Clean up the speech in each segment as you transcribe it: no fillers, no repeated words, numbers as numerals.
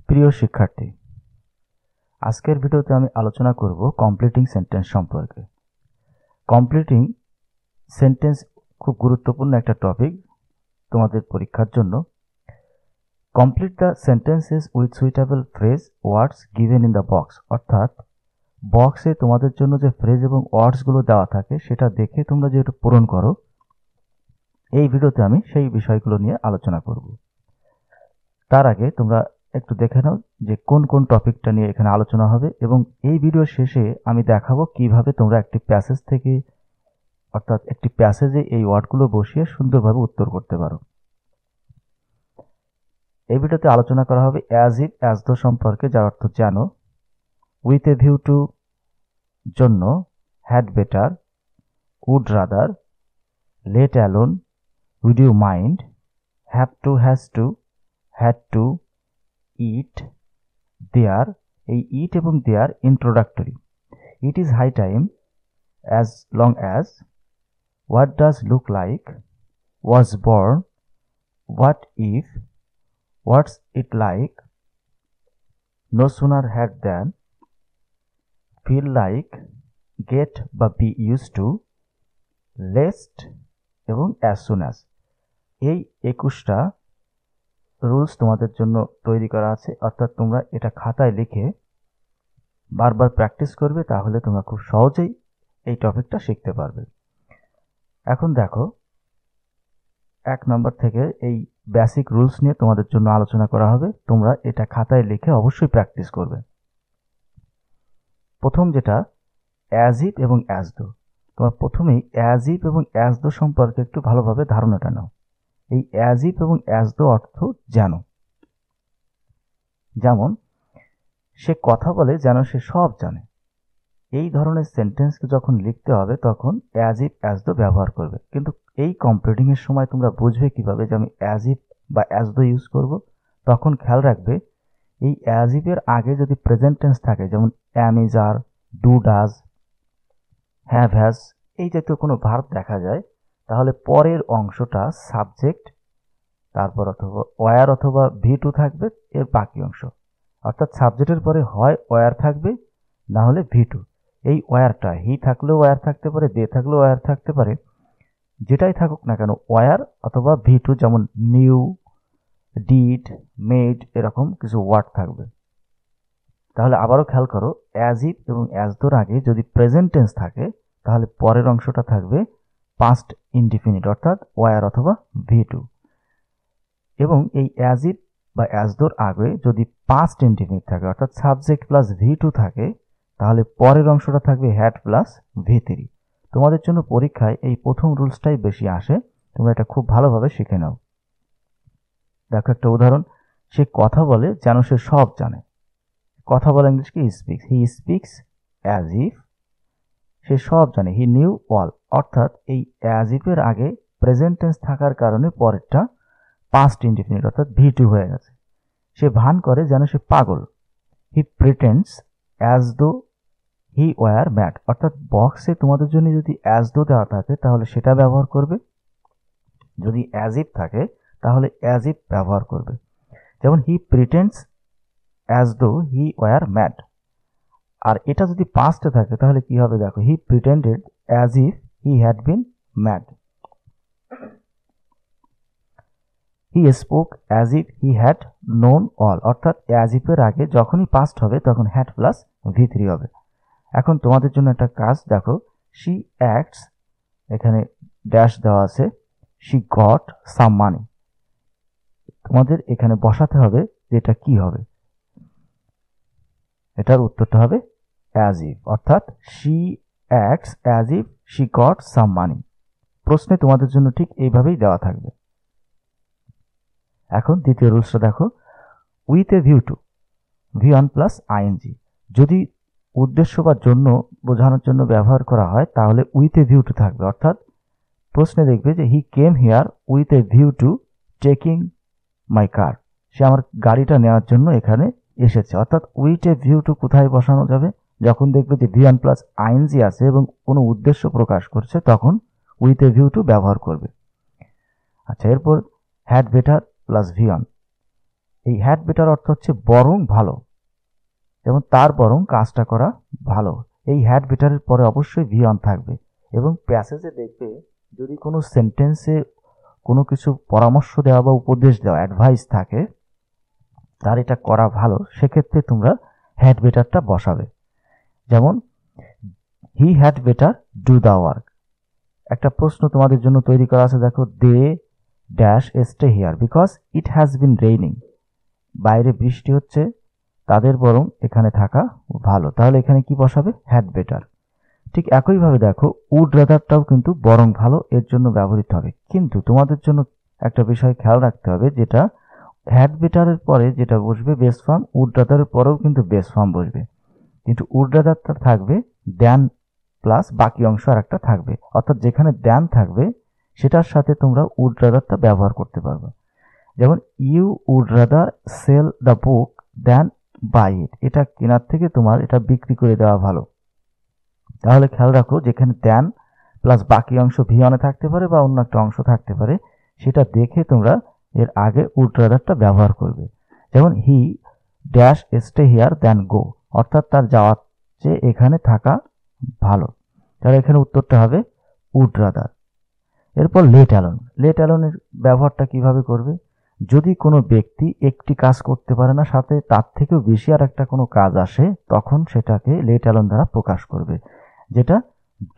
প্রিয় শিক্ষার্থী, আজকের ভিডিওতে আমি আলোচনা করব কমপ্লিটিং সেন্টেন্স সম্পর্কে। কমপ্লিটিং সেন্টেন্স খুব গুরুত্বপূর্ণ একটা টপিক তোমাদের পরীক্ষার জন্য। Complete the sentences with suitable phrase words given in the box, অর্থাৎ বক্সে তোমাদের জন্য যে ফ্রেজ এবং ওয়ার্ডসগুলো দেওয়া থাকে সেটা দেখে তোমরা যেটা পূরণ করো, এই ভিডিওতে আমি সেই বিষয়গুলো নিয়ে আলোচনা করব। তার আগে তোমরা একটু দেখে নাও যে কোন কোন টপিকটা নিয়ে এখানে আলোচনা হবে, এবং এই ভিডিওর শেষে আমি দেখাবো কিভাবে তোমরা একটি প্যাসেজ থেকে, অর্থাৎ একটি প্যাসেজে এই ওয়ার্ডগুলো বসিয়ে সুন্দরভাবে উত্তর করতে পারো। এই ভিডিওতে আলোচনা করা হবে অ্যাজ ইফ অ্যাজ দো সম্পর্কে, যার অর্থ যেন, উইথ এ ভিউ টু জন্য, had better, would rather, let alone, would you mind, have to, has to, had to, it, there. এই ইট এবং there introductory. It is high time, as long as, what does look like, was born, what if, what's it like, no sooner had than, feel like, get বা be use to, lest এবং as soon as. এই 21টা rules তোমাদের জন্য তৈরি করা আছে, অর্থাৎ তোমরা এটা খাতায় লিখে বারবার প্র্যাকটিস করবে, তাহলে তোমরা খুব সহজেই এই টপিকটা শিখতে পারবে। এখন দেখো, 1 নম্বর থেকে এই বেসিক রুলস নিয়ে তোমাদের জন্য আলোচনা করা হবে। তোমরা এটা খাতায় লিখে অবশ্যই প্র্যাকটিস করবে। প্রথম যেটা, অ্যাজ ইফ এবং অ্যাজ দো। তোমরা প্রথমেই অ্যাজ ইফ এবং অ্যাজ দো সম্পর্কে একটু ভালোভাবে ধারণাটা নাও। এই অ্যাজ ইফ এবং অ্যাজ দো অর্থ যেন। যেমন, সে কথা বলে যেন সে সব জানে। এই ধরনের সেন্টেন্সকে যখন লিখতে হবে তখন অ্যাজ ইফ অ্যাজ দো ব্যবহার করবে। কিন্তু এই কমপ্লিটিং এর সময় তোমরা বুঝবে কিভাবে যে আমি অ্যাজ ইফ বা অ্যাজ দো ইউজ করব। তখন খেয়াল রাখবে, এই অ্যাজ ইফ এর আগে যদি প্রেজেন্ট টেন্স থাকে, যেমন am, is, are, do, does, have, has, এই জাতীয় কোনো ভার্ব দেখা যায়, তাহলে পরের অংশটা সাবজেক্ট, তারপর অথবা ওয়ার অথবা ভি টু থাকবে এর বাকি অংশ। অর্থাৎ সাবজেক্টের পরে হয় ওয়ার থাকবে, না হলে ভি টু। এই ওয়ারটা হি থাকলেও ওয়ার থাকতে পারে, দে থাকলেও ওয়ার থাকতে পারে, যেটাই থাকুক না কেন ওয়ার অথবা ভি টু, যেমন নিউ, ডিড, মেড, এরকম কিছু ওয়ার্ড থাকবে। তাহলে আবারও খেয়াল করো, অ্যাজ ইফ এবং অ্যাজ দোর আগে যদি প্রেজেন্ট টেন্স থাকে তাহলে পরের অংশটা থাকবে পাস্ট ইনডিফিনিট, অর্থাৎ ওয়ার অথবা ভি টু। এবং এই অ্যাজ ইফ বা অ্যাজ দোর আগে যদি পাস্ট ইনডিফিনিট থাকে, অর্থাৎ সাবজেক্ট প্লাস ভি টু থাকে, তাহলে পরের অংশটা থাকবে হ্যাড প্লাস ভি থ্রি। তোমাদের জন্য পরীক্ষায় এই প্রথম রুলসটাই বেশি আসে, তোমরা এটা খুব ভালোভাবে শিখে নাও। দেখো একটা উদাহরণ, সে কথা বলে যেন সে সব জানে। কথা বলে ইংলিশ কি speaks, he speaks as if সে সব জানে, হি নিউ অল। অর্থাৎ এই অ্যাজ ইফ এর আগে প্রেজেন্ট টেন্স থাকার কারণে পরেরটা পাস্ট ইনডিফিনিট, অর্থাৎ ভি টু হয়ে গেছে। সে ভান করে যেন সে পাগল, হি প্রিটেন্ডস অ্যাজ দো হি ওয়ার ম্যাড। অর্থাৎ বক্সে তোমাদের জন্য যদি অ্যাজ দো দেওয়া থাকে তাহলে সেটা ব্যবহার করবে, যদি অ্যাজ ইফ থাকে তাহলে অ্যাজ ইফ ব্যবহার করবে। যেমন হি প্রিটেন্ডস অ্যাজ দো হি ওয়ার ম্যাড। আর এটা যদি পাস্টে থাকে তাহলে কি হবে, দেখো, he pretended as if he had been mad. He spoke as if he had known all. অর্থাৎ অ্যাজ ইফ এর আগে যখনই পাস্ট হবে তখন হ্যাড প্লাস ভি থ্রি হবে। এখন তোমাদের জন্য একটা কাজ, দেখো, শি অ্যাক্টস, এখানে ড্যাশ দেওয়া আছে, শি গট সাম মানি। তোমাদের এখানে বসাতে হবে যে এটা কি হবে। এটার উত্তরটা হবে অ্যাজ ইফ, অর্থাৎ she acts as if she got some money. প্রশ্নে তোমাদের জন্য ঠিক এইভাবেই দেওয়া থাকবে। এখন দ্বিতীয় রুলসটা দেখো, with a view to, V one plus ING. যদি উদ্দেশ্য বা জন্য বোঝানোর জন্য ব্যবহার করা হয় তাহলে উইথ এ ভিউ টু থাকবে। অর্থাৎ প্রশ্নে দেখবে যে he came here with a view to taking my car. সে আমার গাড়িটা নেওয়ার জন্য এখানে এসেছে। অর্থাৎ উইথ এ ভিউ টু কোথায় বসানো যাবে, যখন দেখবে যে ভি ওয়ান প্লাস আইএনজি আছে এবং কোনো উদ্দেশ্য প্রকাশ করছে তখন উইথ এ ভিউ টু ব্যবহার করবে। আচ্ছা, এরপর had better plus V one. এই হ্যাড বেটার অর্থ হচ্ছে বরং ভালো, যেমন তার বরং কাজটা করা ভালো। এই হ্যাড বেটারের পরে অবশ্যই ভি অন থাকবে। এবং প্যাসেজে দেখবে যদি কোনো সেন্টেন্সে কোনো কিছু পরামর্শ দেওয়া বা উপদেশ দেওয়া, অ্যাডভাইস থাকে, তার এটা করা ভালো, সেক্ষেত্রে তোমরা হ্যাড বেটারটা বসাবে। যেমন he had better do the work. একটা প্রশ্ন তোমাদের জন্য তৈরি করা আছে, দেখো, they dash stay here because it has been raining. বাইরে বৃষ্টি হচ্ছে, তাদের বরং এখানে থাকা ভালো। তাহলে এখানে কি বসাবে? Had better. ঠিক একইভাবে দেখো, উড রাদারটাও কিন্তু বরং ভালো এর জন্য ব্যবহৃত হবে। কিন্তু তোমাদের জন্য একটা বিষয় খেয়াল রাখতে হবে, যেটা হ্যাড বেটারের পরে যেটা বসবে বেস ফর্ম, উড রাদারের পরেও কিন্তু বেস ফর্ম বসবে, কিন্তু উড রাদারটা থাকবে দ্যান প্লাস বাকি অংশ আর একটা থাকবে। অর্থাৎ যেখানে দ্যান থাকবে সেটার সাথে তোমরা উড রাদারটা ব্যবহার করতে পারবে। যেমন you would rather sell the book than buy it. এটা কেনার থেকে তোমার এটা বিক্রি করে দেওয়া ভালো। তাহলে খেয়াল রাখো, যেখানে দ্যান প্লাস বাকি অংশ ভি অনে থাকতে পারে বা অন্য একটা অংশ থাকতে পারে, সেটা দেখে তোমরা এর আগে উড রাদারটা ব্যবহার করবে। যেমন he dash stay here than go, অর্থাৎ তার যাওয়ার চেয়ে এখানে থাকা ভালো। তাহলে এখানে উত্তরটা হবে উড রাদার। এরপর লেট অ্যালোন। লেট অ্যালোনের ব্যবহারটা কিভাবে করবে? যদি কোনো ব্যক্তি একটি কাজ করতে পারে না, সাথে তার থেকেও বেশি আর একটা কোনো কাজ আসে, তখন সেটাকে লেট অ্যালোন দ্বারা প্রকাশ করবে, যেটা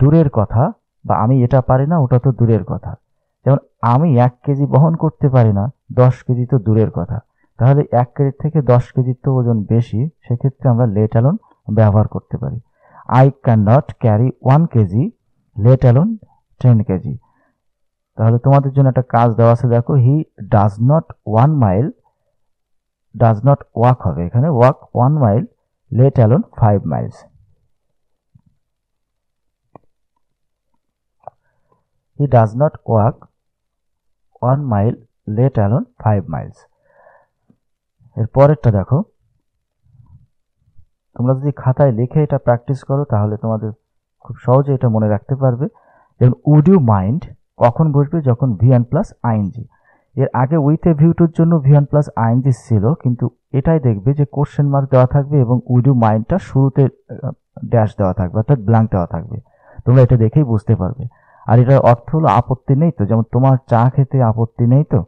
দূরের কথা, বা আমি এটা পারি না ওটা তো দূরের কথা। যেমন আমি 1 কেজি বহন করতে পারি না, 10 কেজি তো দূরের কথা। তাহলে 1 কেজির থেকে 10 কেজির তো ওজন বেশি, সেক্ষেত্রে আমরা লেট অ্যালোন ব্যবহার করতে পারি। I can not carry 1 KG let alone 10 KG. তাহলে তোমাদের জন্য একটা কাজ দেওয়া আছে, দেখো, he does not 1 mile, does not walk হবে এখানে, walk 1 mile let alone 5 Miles. He does not walk 1 mile let alone 5 Miles. এর পরেরটা দেখো, তোমরা যদি খাতায় লিখে এটা প্র্যাকটিস করো তাহলে তোমাদের খুব সহজে এটা মনে রাখতে পারবে। যেমন উড ইউ মাইন্ড কখন বসবে? যখন ভিএন প্লাস আইএনজি। এর আগে উইথ এ ভিউ টুর জন্য ভিএন প্লাস আইএনজি ছিল, কিন্তু এটাই দেখবে যে কোশ্চেন মার্ক দেওয়া থাকবে এবং উড ইউ মাইন্ডটা শুরুতে ড্যাশ দেওয়া থাকবে, অর্থাৎ ব্ল্যাঙ্ক দেওয়া থাকবে। তোমরা এটা দেখেই বুঝতে পারবে। আর এটার অর্থ হলো আপত্তি নেই তো, যেমন তোমার চা খেতে আপত্তি নেই তো।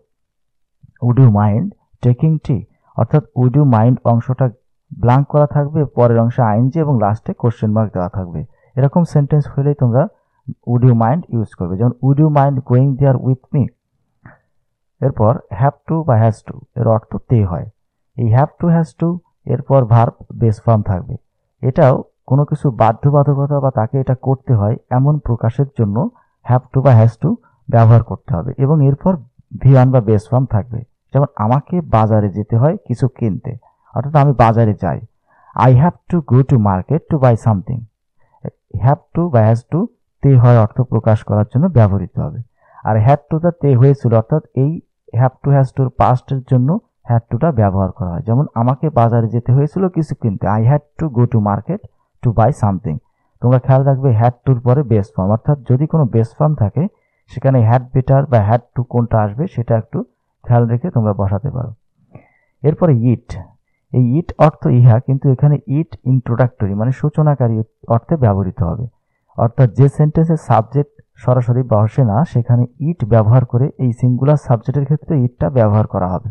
Would you mind taking tea, অর্থাৎ উড ইউ মাইন্ড অংশটা ব্ল্যাঙ্ক করা থাকবে, পরের অংশে আইএনজি এবং লাস্টে কোশ্চেন মার্ক দেওয়া থাকবে। এরকম সেন্টেন্স হলেই তোমরা উড ইউ মাইন্ড ইউজ করবে। যেমন would you mind going there with me. এরপর হ্যাভ টু বা হ্যাজ টু এর অর্থ তে হয়। এই হ্যাভ টু হ্যাজ টু এরপর ভার্ব বেস ফর্ম থাকবে। এটাও কোনো কিছু বাধ্যবাধকতা বা তাকে এটা করতে হয় এমন প্রকাশের জন্য হ্যাভ টু বা হ্যাজ টু ব্যবহার করতে হবে, এবং এরপর ভিওয়ান বা বেস ফর্ম থাকবে। যেমন আমাকে বাজারে যেতে হয় কিছু কিনতে, অর্থাৎ আমি বাজারে যাই। I have to go to market to buy something. Have to বা হ্যাজ টু তে হয় অর্থ প্রকাশ করার জন্য ব্যবহৃত হবে। আর হ্যাড টু দা তে হয়েছিল, অর্থাৎ এই হ্যাভ টু হ্যাজ টুর পাস্টের জন্য হ্যাড টুটা ব্যবহার করা হয়। যেমন আমাকে বাজারে যেতে হয়েছিল কিছু কিনতে, I had to go to market to buy something. তোমরা খেয়াল রাখবে হ্যাড টুর পরে বেস ফর্ম, অর্থাৎ যদি কোনো বেস ফর্ম থাকে সেখানে হ্যাড বেটার বা হ্যাড টু কোনটা আসবে সেটা একটু খেয়াল রেখে তোমরা বসাতে পারো। এরপরে ইট। এই ইট অর্থ ইহা, কিন্তু এখানে ইট ইন্ট্রোডাক্টরি মানে সূচনাকারী অর্থে ব্যবহৃত হবে। অর্থাৎ যে সেন্টেন্সের সাবজেক্ট সরাসরি বসে না সেখানে ইট ব্যবহার করে এই সিঙ্গুলার সাবজেক্টের ক্ষেত্রে ইটটা ব্যবহার করা হবে।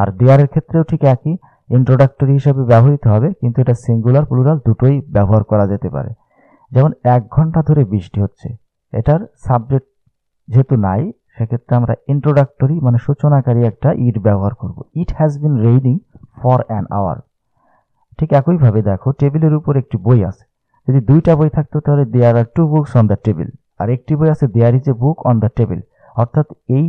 আর দেয়ারের ক্ষেত্রেও ঠিক একই, ইন্ট্রোডাক্টরি হিসেবে ব্যবহৃত হবে, কিন্তু এটা সিঙ্গুলার প্লুরাল দুটোই ব্যবহার করা যেতে পারে। যেমন 1 ঘন্টা ধরে বৃষ্টি হচ্ছে, এটার সাবজেক্ট যেহেতু নাই সেক্ষেত্রে আমরা ইন্ট্রোডাক্টরি মানে সূচনাকারী একটা ইট ব্যবহার করব। It has been raining for an hour. ঠিক একইভাবে দেখো, টেবিলের উপর একটি বই আছে। যদি 2টা বই থাকতো তাহলে there are 2 books on the table. আর একটি বই আছে there is a book on the table. অর্থাৎ এই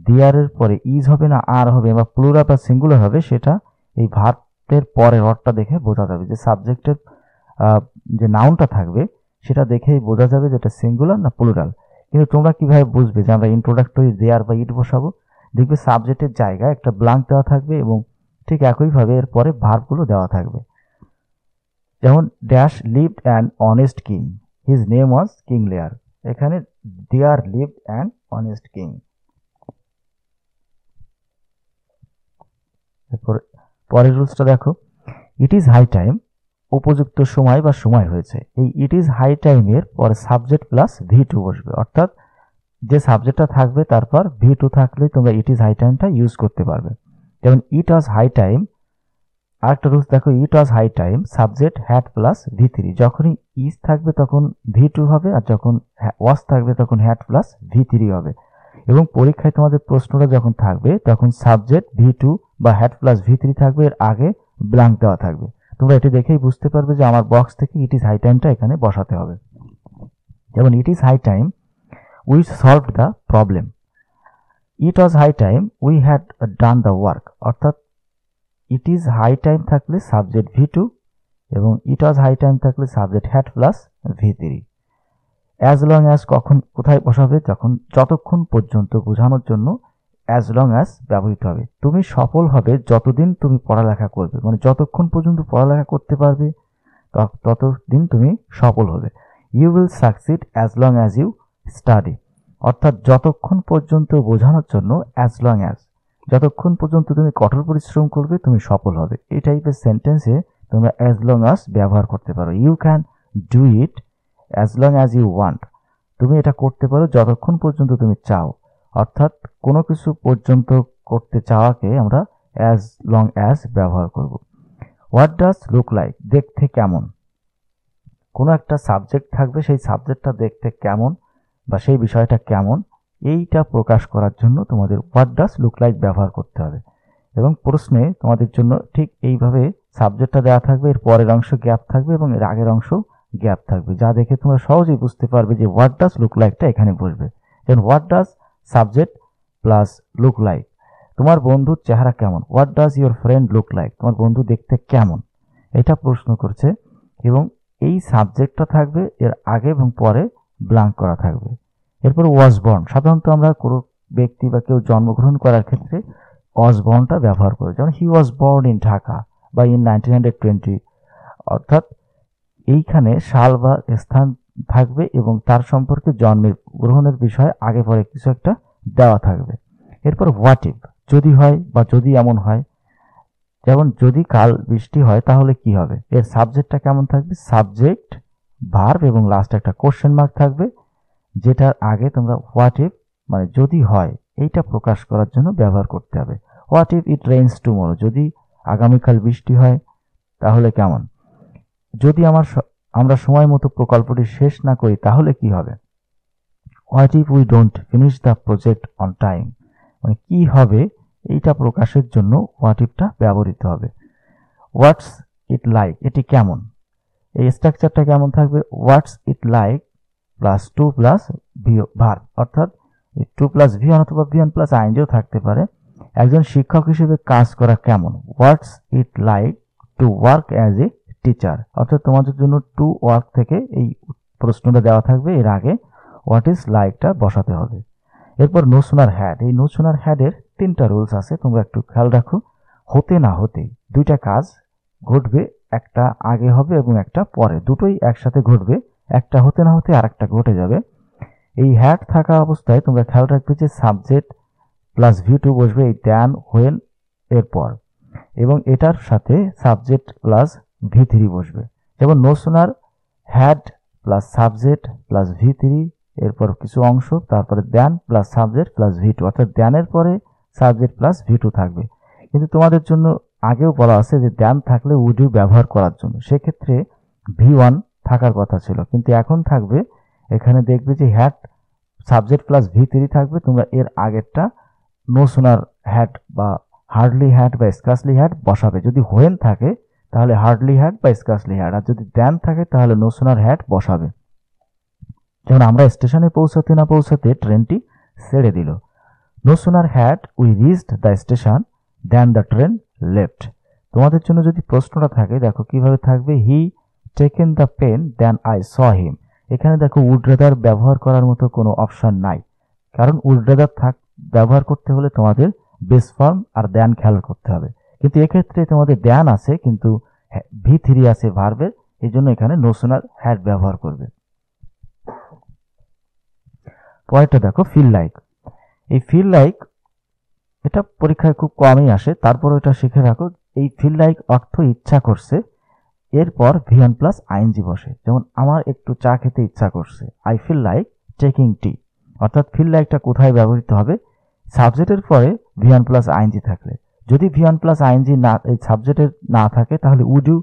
দেয়ারের পরে ইজ হবে না আর হবে বা প্লুরাল বা সিঙ্গুলার হবে, সেটা এই ভার্বের পরের অর্থটা দেখে বোঝা যাবে। যে সাবজেক্টের যে নাউনটা থাকবে সেটা দেখেই বোঝা যাবে যে এটা সিঙ্গুলার না প্লুরাল। কিন্তু তোমরা কিভাবে বুঝবে যে আমরা ইন্ট্রোডাক্টরি দেয়ার বা ইট বসাবো? দেখবে সাবজেক্টের জায়গায় একটা ব্ল্যাঙ্ক দেওয়া থাকবে এবং ঠিক একইভাবে এর পরে ভার্বগুলো দেওয়া থাকবে। যেমন dash lived an honest king, his name was king Lear. এখানে there lived an honest king. এরপর পরের রুলসটা দেখো, ইট ইজ হাই টাইম, উপযুক্ত সময় বা সময় হয়েছে। এই ইট ইজ হাই টাইমের পরে সাবজেক্ট প্লাস V2 বসবে, অর্থাৎ যে সাবজেক্টটা থাকবে তারপর V2 থাকলে তোমরা ইট ইজ হাই টাইমটা ইউজ করতে পারবে। যেমন ইট ওয়াজ হাই টাইম, আরেকটা রুলস দেখো, it was high time subject had plus V3, যখনই ইজ থাকবে তখন V2 হবে, আর যখন ওয়াজ থাকবে তখন হ্যাড প্লাস V3 হবে। এবং পরীক্ষায় তোমাদের প্রশ্নটা যখন থাকবে তখন সাবজেক্ট V2 বা হ্যাড প্লাস V3 থাকবে, এর আগে ব্ল্যাঙ্ক দেওয়া থাকবে। তোমরা এটি দেখেই বুঝতে পারবে যে আমার বক্স থেকে ইট ইজ হাই টাইমটা এখানে বসাতে হবে। যেমন it is high time we solved the problem, it was high time we had done the work, অর্থাৎ ইট ইজ হাই টাইম থাকলে সাবজেক্ট V2 এবং ইট ওয়াজ হাই টাইম থাকলে subject had plus V3। As long as কখন কোথায় বসাবে, যতক্ষণ পর্যন্ত বোঝানোর জন্য অ্যাজ লং অ্যাজ ব্যবহৃত হবে। তুমি সফল হবে যতদিন তুমি পড়ালেখা করবে, মানে যতক্ষণ পর্যন্ত পড়ালেখা করতে পারবে ততদিন তুমি সফল হবে। You will succeed as long as you study, অর্থাৎ যতক্ষণ পর্যন্ত বোঝানোর জন্য অ্যাজ লং অ্যাজ, যতক্ষণ পর্যন্ত তুমি কঠোর পরিশ্রম করবে তুমি সফল হবে। এই টাইপের সেন্টেন্সে তোমরা অ্যাজ লং অ্যাজ ব্যবহার করতে পারো। You can do it as long as you want, তুমি এটা করতে পারো যতক্ষণ পর্যন্ত তুমি চাও, অর্থাৎ কোনো কিছু পর্যন্ত করতে চাওয়াকে আমরা অ্যাজ লং অ্যাজ ব্যবহার করব। হোয়াট ডাজ লুক লাইক, দেখতে কেমন, কোনো একটা সাবজেক্ট থাকবে, সেই সাবজেক্টটা দেখতে কেমন বা সেই বিষয়টা কেমন, এইটা প্রকাশ করার জন্য তোমাদের হোয়াট ডাজ লুক লাইক ব্যবহার করতে হবে। এবং প্রশ্নে তোমাদের জন্য ঠিক এইভাবে সাবজেক্টটা দেওয়া থাকবে, এর পরের অংশ গ্যাপ থাকবে এবং এর আগের অংশ গ্যাপ থাকবে, যা দেখে তোমরা সহজেই বুঝতে পারবে যে হোয়াট ডাজ লুক লাইকটা এখানে বসবে। Then what does subject plus look like, তোমার বন্ধুর চেহারা কেমন, what does your friend look like, তোমার বন্ধু দেখতে কেমন, এটা প্রশ্ন করছে। এবং এই সাবজেক্টটা থাকবে, এর আগে এবং পরে ব্ল্যাঙ্ক করা থাকবে। এরপর ওয়াজ বর্ন, সাধারণত আমরা কোনো ব্যক্তি বা কেউ জন্মগ্রহণ করার ক্ষেত্রে ওয়াজ বর্নটা ব্যবহার করি, যেমন হি ওয়াজ বর্ন ইন ঢাকা বা ইন 1920, অর্থাৎ এইখানে সাল বা স্থান থাকবে এবং তার সম্পর্কে জন্মের গ্রহণের বিষয়ে আগে পরে কিছু একটা দেওয়া থাকবে। এরপর হোয়াট ইফ, যদি হয় বা যদি এমন হয়, যেমন যদি কাল বৃষ্টি হয় তাহলে কি হবে, এর সাবজেক্টটা কেমন থাকবে, সাবজেক্ট ভার্ব এবং লাস্টে একটা কোশ্চেন মার্ক থাকবে, যেটার আগে তোমরা হোয়াট ইফ মানে যদি হয় এইটা প্রকাশ করার জন্য ব্যবহার করতে হবে। What if it rains tomorrow, যদি আগামীকাল বৃষ্টি হয় তাহলে কেমন, যদি আমরা সময় মতো প্রকল্পটি শেষ না করি তাহলে কি হবে, what if we don't finish the project on time, মানে কি হবে এইটা প্রকাশের জন্য হোয়াট ইফটা ব্যবহৃত হবে। হোয়াটস ইট লাইক, এটি কেমন, এই স্ট্রাকচারটা কেমন থাকবে, what's it like plus 2 plus verb, অর্থাৎ 2 প্লাস V1 অথবা V1 প্লাস আইএনজিও থাকতে পারে। একজন শিক্ষক হিসেবে কাজ করা কেমন, what's it like to work as a teacher, অর্থাৎ তোমাদের জন্য টু ওয়ার্ক থেকে এই প্রশ্নটা দেওয়া থাকবে, এর আগে হোয়াট ইজ লাইকটা বসাতে হবে। এরপর নো সুনার হ্যাড, এই নো সুনার হ্যাডের 3টা রুলস আছে, তোমরা একটু খেয়াল রাখো। হতে না হতেই 2টা কাজ ঘটবে, একটা আগে হবে এবং একটা পরে, দুটোই একসাথে ঘটবে, একটা হতে না হতে আর একটা ঘটে যাবে। এই হ্যাড থাকা অবস্থায় তোমরা খেয়াল রাখবে যে সাবজেক্ট প্লাস V2 বসবে এই দ্যান হোয়েন এরপর, এবং এটার সাথে সাবজেক্ট প্লাস V3 বসবে। যেমন no sooner had plus subject plus V3, এরপর কিছু অংশ, তারপরে than plus subject plus V2, অর্থাৎ দ্যানের পরে সাবজেক্ট প্লাস V2 থাকবে। কিন্তু তোমাদের জন্য আগেও বলা আছে যে দ্যান থাকলে উড ইউ ব্যবহার করার জন্য, সেক্ষেত্রে V1 থাকার কথা ছিল, কিন্তু এখন থাকবে, এখানে দেখবে যে হ্যাড সাবজেক্ট প্লাস V3 থাকবে, তোমরা এর আগেরটা নো সুনার হ্যাড বা হার্ডলি হ্যাড বা স্কার্সলি হ্যাড বসাবে। যদি হোয়েন থাকে তাহলে হার্ডলি হ্যাড বা স্কার্সলি হ্যাড, আর যদি দ্যান থাকে তাহলে নো সুনার হ্যাড বসাবে। যেমন আমরা স্টেশনে পৌঁছাতে না পৌঁছাতে ট্রেনটি ছেড়ে দিল, no sooner had we reached the station then the train left. তোমাদের জন্য যদি প্রশ্নটা থাকে, দেখো কিভাবে থাকবে, he taken the pen then I saw him, এখানে দেখো উড রেদার ব্যবহার করার মতো কোনো অপশন নাই, কারণ উড রেদার ব্যবহার করতে হলে তোমাদের বেস ফর্ম আর দ্যান খেয়াল করতে হবে, কিন্তু এক্ষেত্রে তোমাদের দ্যান আছে কিন্তু V3 আছে ভার্বের, এই জন্য এখানে নো সুনার হ্যাড ব্যবহার করবে। পরেরটা দেখো ফিল লাইক, এই ফিল লাইক এটা পরীক্ষায় খুব কমই আসে, তারপর এটা শিখে রাখো। এই ফিল লাইক অর্থ ইচ্ছা করছে, এরপর ভিয়ান প্লাস আইএনজি বসে। যেমন আমার একটু চা খেতে ইচ্ছা করছে, I feel like taking tea. অর্থাৎ ফিল লাইকটা কোথায় ব্যবহৃত হবে? সাবজেক্টের পরে ভিয়ান প্লাস আইএনজি থাকলে। যদি ভিয়ান প্লাস আইএনজি না, এই সাবজেক্টের না থাকে, তাহলে উড ইউ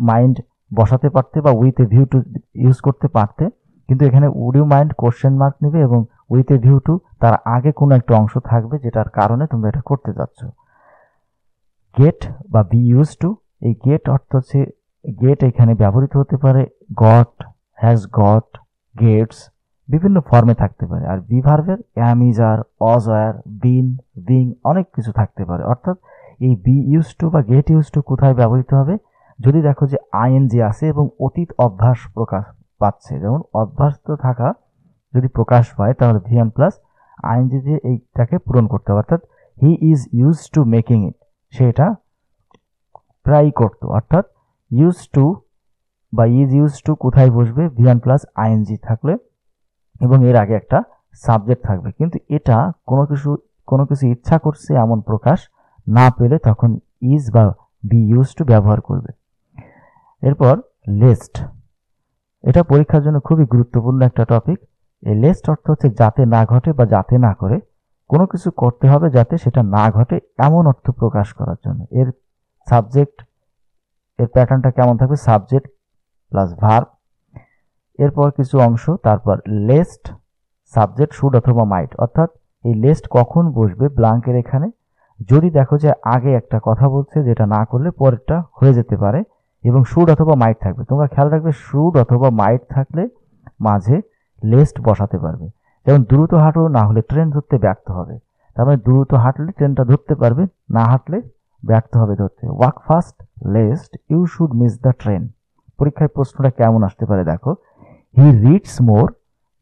মাইন্ড বসাতে পারতে বা with a view to use করতে পারতে, কিন্তু এখানে would you mind question mark নেবে এবং উইথ এ ভিউ টু তার আগে কোনো একটা অংশ থাকবে যেটার কারণে তোমরা এটা করতে যাচ্ছ। গেট বা বি ইউজ টু, এই গেট অর্থ হচ্ছে, গেট এখানে ব্যবহৃত হতে পারে গট, হ্যাজ গট, গেটস, বিভিন্ন ফর্মে থাকতে পারে। আর বি ভার্বের অ্যাম, is, R, Aja, war, bin, being অনেক কিছু থাকতে পারে। অর্থাৎ এই বি ইউজ টু বা গেট ইউজ টু কোথায় ব্যবহৃত হবে? যদি দেখো যে আইএনজি আছে এবং অতীত অভ্যাস প্রকাশ পাচ্ছে, যেমন অভ্যাস থাকা যদি প্রকাশ পায়, তাহলে ভিয়ান প্লাস আইএনজি দিয়ে এইটাকে পূরণ করতে হবে। অর্থাৎ he is use to making it, সে এটা প্রায় করতো। অর্থাৎ ইউজ টু বা ইজ ইউজ টু কোথায় বসবে? ভিয়ান প্লাস আইএনজি থাকলে এবং এর আগে একটা সাবজেক্ট থাকবে। কিন্তু এটা কোনো কিছু ইচ্ছা করছে এমন প্রকাশ না পেলে তখন ইজ বা বি ইউজ টু ব্যবহার করবে। এরপর লেস্ট, এটা পরীক্ষার জন্য খুবই গুরুত্বপূর্ণ একটা টপিক। এই লেস্ট অর্থ হচ্ছে যাতে না ঘটে বা যাতে না করে, কোনো কিছু করতে হবে যাতে সেটা না ঘটে এমন অর্থ প্রকাশ করার জন্য। এর সাবজেক্ট, এর প্যাটার্নটা কেমন থাকবে? সাবজেক্ট প্লাস ভার্ব, এরপর কিছু অংশ, তারপর লেস্ট, সাবজেক্ট শুড অথবা মাইট। অর্থাৎ এই লেস্ট কখন বসবে? ব্লাঙ্কের এখানে যদি দেখো যে আগে একটা কথা বলছে যেটা না করলে পরেরটা হয়ে যেতে পারে, এবং শুড অথবা মাইট থাকবে। তোমরা খেয়াল রাখবে শুড অথবা মাইট থাকলে মাঝে লেস্ট বসাতে পারবে। যেমন দ্রুত হাঁটো, না হলে ট্রেন ধরতে ব্যর্থ হবে। তার মানে দ্রুত হাঁটলে ট্রেনটা ধরতে পারবে, না হাঁটলে ব্যর্থ হবে ধরতে। Walk fast lest you should miss the train. পরীক্ষায় প্রশ্নটা কেমন আসতে পারে দেখো, he reads more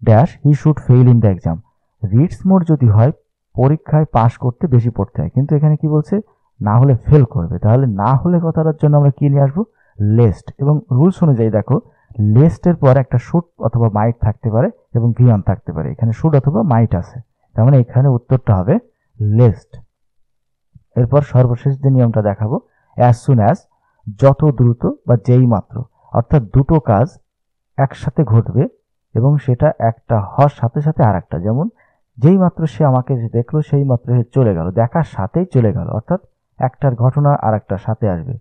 dash he should fail in the exam. Reads more যদি হয় পরীক্ষায় পাশ করতে বেশি পড়তে হয়, কিন্তু এখানে কি বলছে? না হলে ফেল করবে। তাহলে না হলে কথাটার জন্য আমরা কি নিয়ে আসবো? লেস্ট। এবং রুলস অনুযায়ী দেখো লেস্টের পর একটা শুড অথবা মাইট থাকতে পারে এবং ভিয়ান থাকতে পারে। এখানে শুড অথবা মাইট আছে, তার মানে এখানে উত্তরটা হবে লেস্ট। এরপর সর্বশেষ যে নিয়মটা দেখাবো, অ্যাজ সুন অ্যাজ, যত দ্রুত বা যেই মাত্র। অর্থাৎ দুটো কাজ একসাথে ঘটবে এবং সেটা একটা হওয়ার সাথে সাথে আর একটা। যেমন যেই মাত্র সে আমাকে দেখলো সেই মাত্র সে চলে গেল, দেখার সাথেই চলে গেল। অর্থাৎ একটার ঘটনা আর একটার সাথে আসবে।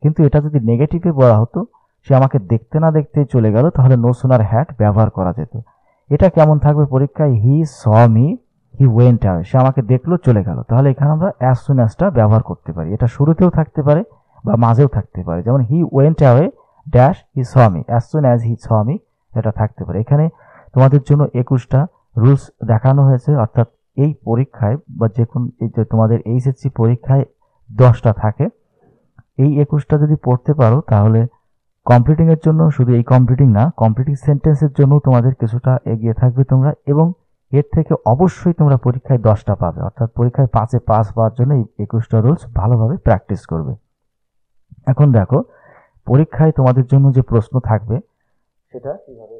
কিন্তু এটা যদি নেগেটিভে বলা হতো, সে আমাকে দেখতে না দেখতেই চলে গেল, তাহলে নো সুনার হ্যাড ব্যবহার করা যেত। এটা কেমন থাকবে পরীক্ষায়? He saw me he went away, সে আমাকে দেখলো চলে গেল। তাহলে এখানে আমরা অ্যাজ সুন অ্যাজটা ব্যবহার করতে পারি। এটা শুরুতেও থাকতে পারে বা মাঝেও থাকতে পারে। যেমন হি went away dash he saw me, as soon as he saw me, এটা থাকতে পারে। এখানে তোমাদের জন্য 21টা রুলস দেখানো হয়েছে। অর্থাৎ এই পরীক্ষায় বা যে কোন এই যে তোমাদের এইচএসসি পরীক্ষায় 10টা থাকে, এই 21টা যদি পড়তে পারো তাহলে কমপ্লিটিং এর জন্য, শুধু এই কমপ্লিটিং না, কমপ্লিটিং সেন্টেন্সের জন্য তোমাদের কিছুটা এগিয়ে থাকবে তোমরা, এবং এর থেকে অবশ্যই তোমরা পরীক্ষায় 10টা পাবে। অর্থাৎ পরীক্ষায় 5-এ পাস পাওয়ার জন্য এই 21টা রুলস ভালোভাবে প্র্যাকটিস করবে। এখন দেখো পরীক্ষায় তোমাদের জন্য যে প্রশ্ন থাকবে সেটা কিভাবে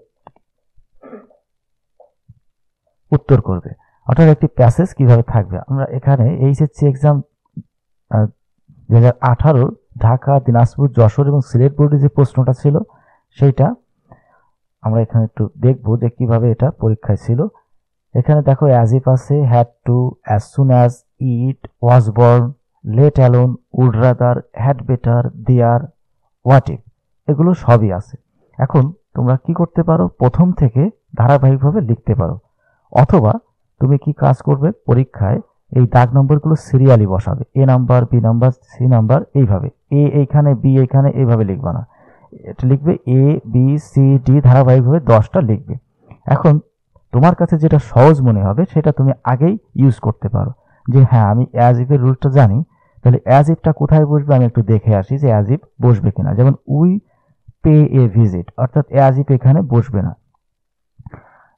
উত্তর করবে, অর্থাৎ একটি প্যাসেজ কিভাবে থাকবে। আমরা এখানে এইচএসসি এক্সাম 2018 ঢাকা, দিনাজপুর, যশোর এবং সিলেট বোর্ডে যে প্রশ্নটা ছিল সেইটা আমরা এখানে একটু দেখব যে কিভাবে এটা পরীক্ষায় ছিল। এখানে দেখো অ্যাজ ইফ আছে, had to, as soon as, it, was born, let alone, would rather, had better, there, what if, এগুলো সবই আছে। এখন তোমরা কি করতে পারো? প্রথম থেকে ধারাবাহিকভাবে লিখতে পারো, অথবা তুমি কি কাজ করবে, পরীক্ষায় এই দাগ নম্বরগুলো সিরিয়ালি বসাবে, A number, B number, C number, এইভাবে। এ এইখানে, বি এইখানে, এইভাবে লিখবে না, এটা লিখবে এ বি সি ডি, ধারাবাহিকভাবে 10টা লিখবে। এখন তোমার কাছে যেটা সহজ মনে হবে সেটা তুমি আগেই ইউজ করতে পারো। যে হ্যাঁ, আমি অ্যাজ ইফের রুলসটা জানি, তাহলে অ্যাজ ইফটা কোথায় বসবে আমি একটু দেখে আসি যে অ্যাজ ইফ বসবে কিনা। যেমন উই পে এ ভিজিট, অর্থাৎ অ্যাজ ইফ এখানে বসবে না।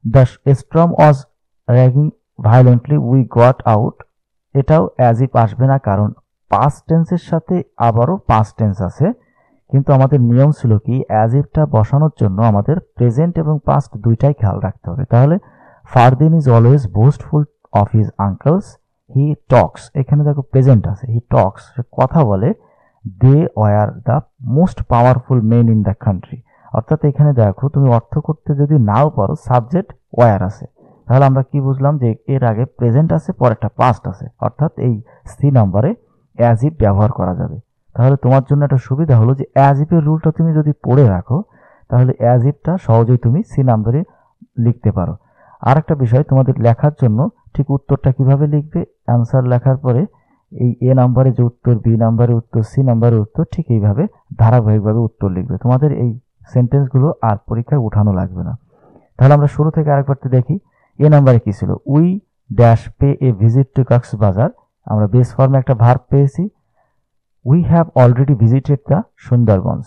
The storm was raging violently we got out, এটাও অ্যাজ ইফ আসবে না, কারণ পাস্ট টেন্সের সাথে আবারও পাস্ট টেন্স আছে। কিন্তু আমাদের নিয়ম ছিল কি, অ্যাজ ইফটা বসানোর জন্য আমাদের প্রেজেন্ট এবং পাস্ট দুইটাই খেয়াল রাখতে হবে। তাহলে Fardin is always boastful of his uncles, he talks, এখানে দেখো প্রেজেন্ট আছে, হি টক্স, সে কথা বলে, they were the most powerful men in the country. অর্থাৎ এখানে দেখো তুমি অর্থ করতে যদি নাও পারো, সাবজেক্ট ওয়ার আছে, তাহলে আমরা কি বুঝলাম যে এর আগে প্রেজেন্ট আছে, পরেরটা পাস্ট আছে, অর্থাৎ এই সি নাম্বারে অ্যাজ ইফ ব্যবহার করা যাবে। তাহলে তোমার জন্য একটা সুবিধা হলো যে অ্যাজ ইফের রুলটা তুমি যদি পড়ে রাখো, তাহলে অ্যাজ ইফটা সহজেই তুমি সি নাম্বারে লিখতে পারো। আর একটা বিষয়, তোমাদের লেখার জন্য ঠিক উত্তরটা কিভাবে লিখবে, অ্যান্সার লেখার পরে এই এ নাম্বারে যে উত্তর, বি নাম্বারে উত্তর, সি নাম্বারে উত্তর, ঠিক এইভাবে ধারাবাহিকভাবে উত্তর লিখবে। তোমাদের এই সেন্টেন্সগুলো আর পরীক্ষায় উঠানো লাগবে না। তাহলে আমরা শুরু থেকে আরেকবার দেখি, এ নাম্বারে কি ছিল, we dash pay a visit to Cox's Bazar. আমরা বেস ফর্মে একটা ভার্ব পেয়েছি, we have already visited the Sundarbans.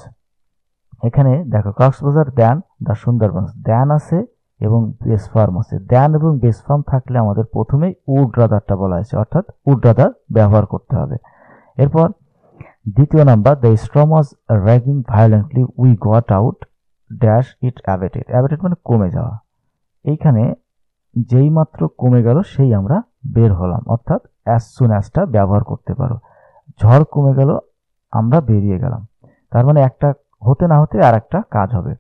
এখানে দেখো কক্সবাজার দেন দ্য সুন্দরবনস, দেন আছে এবং বেস ফর্ম আছে। দেন এবং বেস ফর্ম থাকলে আমাদের প্রথমেই উড রাদারটা বলা হয়েছে, অর্থাৎ উড রাদার ব্যবহার করতে হবে। এরপর দ্বিতীয় number, the storm was raging violently, we got out dash it abated. Abated মানে কমে যাওয়া, এইখানে যেই মাত্র কমে গেল সেই আমরা বের হলাম, অর্থাৎ অ্যাজ সুন অ্যাজটা ব্যবহার করতে পারো। ঝড় কমে গেল, আমরা বেরিয়ে গেলাম, তার মানে একটা হতে না হতে আর একটা কাজ হবে।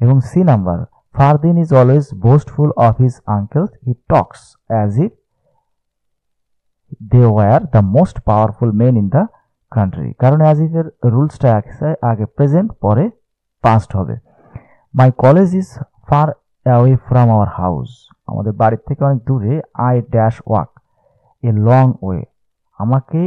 এবং C number, Fardin is always boastful of his uncles, he talks as if they were the most powerful men in the country. কারণ অ্যাজ ইফ এর রুলসটা আগে প্রেজেন্ট, পরে পাস্ট হবে। My college is far away from our house, আমাদের বাড়ির থেকে অনেক দূরে। I dash walk a long way, আমাকে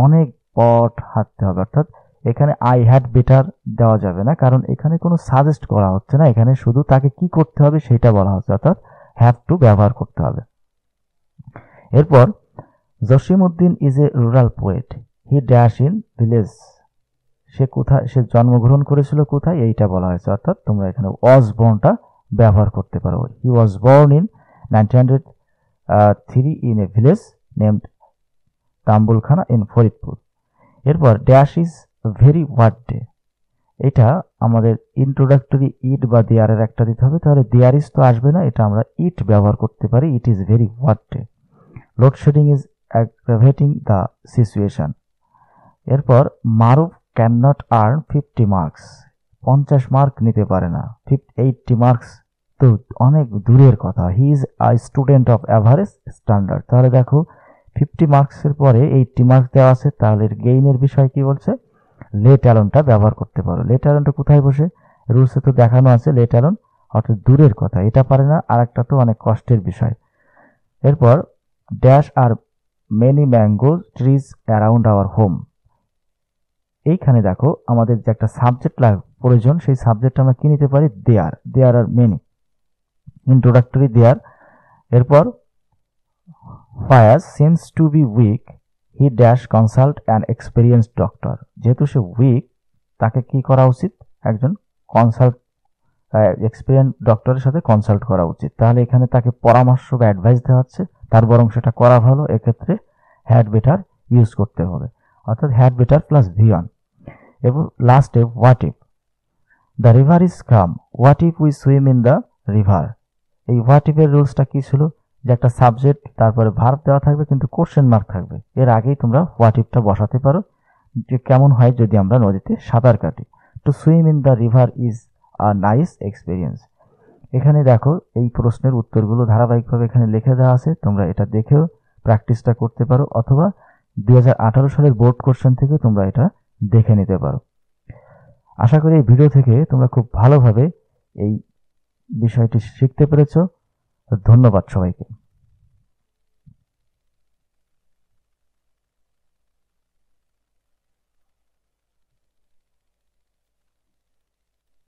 অনেক পথ হাঁটতে হবে। অর্থাৎ এখানে আই হ্যাড বেটার দেওয়া যাবে না, কারণ এখানে কোনো সাজেস্ট করা হচ্ছে না, এখানে শুধু তাকে কি করতে হবে সেটা বলা হচ্ছে, অর্থাৎ হ্যাভ টু ব্যবহার করতে হবে। এরপর Jasimuddin is a rural poet, he dash in village, সে কোথায়, সে জন্মগ্রহণ করেছিল কোথায়, এইটা বলা হয়েছে, অর্থাৎ তোমরা এখানে ওয়াজ বর্নটা ব্যবহার করতে পারো। He was born in 1903 in a village named Tambulkhana in Faridpur. এরপর dash is very what day, এটা আমাদের ইন্ট্রোডাক্টরি ইট বা দেয়ারের একটা দিতে হবে, তাহলে দেয়ার ইজ তো আসবে না, এটা আমরা ইট ব্যবহার করতে পারি, it is very what day. Load shedding is aggravating the situation. এরপর Maruf can not earn 50 marks, 50 mark নিতে পারে না। 80 মার্কস তো অনেক দূরের কথা। He is a student of average standard, তাহলে দেখো 50 মার্কসের পরে 80 মার্কস দেওয়া আছে, তাহলে গেইনের বিষয় কি বলছে, লেট অ্যালোনটা ব্যবহার করতে পারো। লেট অ্যালোনটা কোথায় বসে, রুলসে তো দেখানো আছে লেট অ্যালোন, অর্থাৎ দূরের কথা, এটা পারে না, আর একটা তো অনেক কষ্টের বিষয়। এরপর dash are many mango trees around our home, এইখানে দেখো আমাদের যে একটা সাবজেক্ট প্রয়োজন, সেই সাবজেক্ট আমরা কি নিতে পারি, দেয়ার, দেয়ার আর মেনি, ইন্ট্রোডাক্টরি দেয়ার। এরপর Fayaz seems to be weak, he dash consult an experienced doctor, যেহেতু সে উইক, তাকে কি করা উচিত, একজন কনসাল্ট এক্সপেরিয়েন্স ডক্টরের সাথে কনসাল্ট করা উচিত। তাহলে এখানে তাকে পরামর্শ বা অ্যাডভাইস দেওয়া হচ্ছে, তার বরং সেটা করা ভালো, এক্ষেত্রে হ্যাড বেটার ইউজ করতে হবে, অর্থাৎ হ্যাড বেটার প্লাস ভি1। এবং লাস্টে what if, the river is calm, what if we swim in the river. এই হোয়াট ইফের রুলসটা কি ছিল, যে একটা সাবজেক্ট, তারপরে ভার্ব দেওয়া থাকবে, কিন্তু কোশ্চেন মার্ক থাকবে, এর আগেই তোমরা হোয়াট ইফটা বসাতে পারো, যে কেমন হয় যদি আমরা নদীতে সাঁতার কাটি। To swim in the river is a nice experience. এখানে দেখো এই প্রশ্নের উত্তরগুলো ধারাবাহিকভাবে এখানে লিখে দেওয়া আছে, তোমরা এটা দেখেও প্র্যাকটিসটা করতে পারো, অথবা 2018 সালের বোর্ড কোশ্চেন থেকে তোমরা এটা দেখে নিতে পারো। আশা করি এই ভিডিও থেকে তোমরা খুব ভালোভাবে এই বিষয়টি শিখতে পেরেছো। ধন্যবাদ সবাইকে।